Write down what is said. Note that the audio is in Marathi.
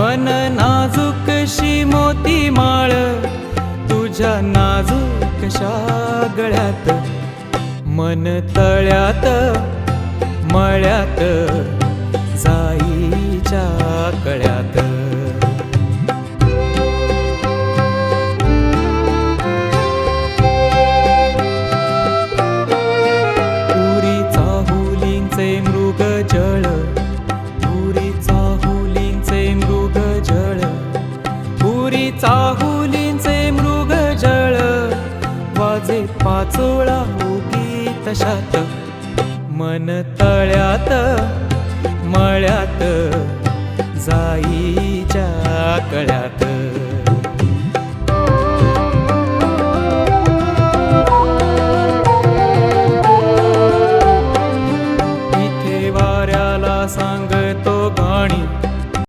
मन नाजूकशी मोती माळ तुझ्या नाजूकशा गळ्यात, मन तळ्यात मळ्यात जाईच्या कळ्यात. पुरी चाहुलींचे मृग जळ, पुरी चाहुलींचे मृग जळ, पुरी चाहुलींचे मृग जळ, वाजे पाचोळा उगी तशात, मन तळ्यात मळ्यात जाईच्या कळ्यात.